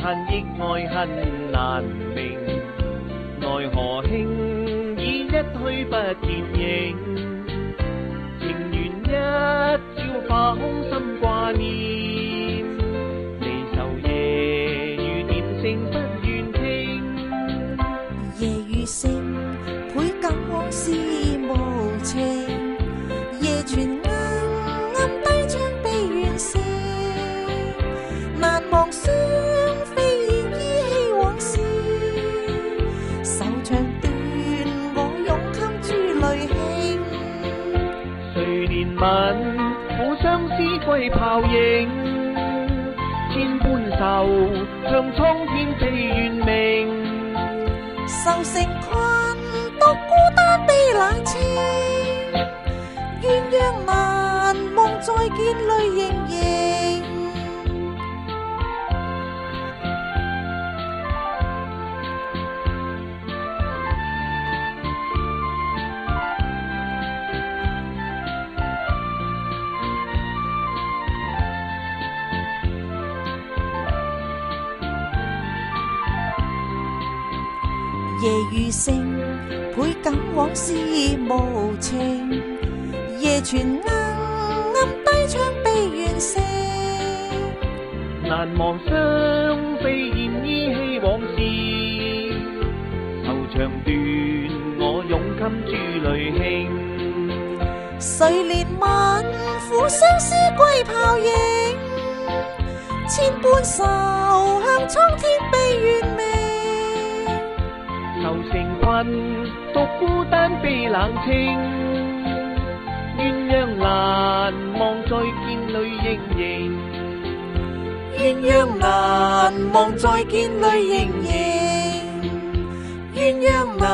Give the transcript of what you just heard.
恨亦愛恨難明，奈何輕易一去不見影，情緣一朝化空心掛念，離愁夜雨點聲不願聽，夜雨聲倍感往事無情，夜傳暗暗低唱悲怨聲，難忘雙飛燕依稀往事，愁腸斷我勇襟珠淚輕，誰憐憫苦相思歸泡影，千般愁向蒼天悲怨鳴，愁成困獨孤單悲冷清，鴛鴦難忘再見淚盈盈，夜雨聲倍感往事無情，夜傳暗暗低唱悲怨聲，難忘雙飛燕依稀往事，愁腸斷我勇襟珠淚輕，誰憐憫苦相思歸泡影，千般愁向蒼天悲怨鳴，愁成困獨孤單悲冷清，鴛鴦難忘再見淚盈盈，鴛鴦難忘再見淚盈盈，鴛鴦難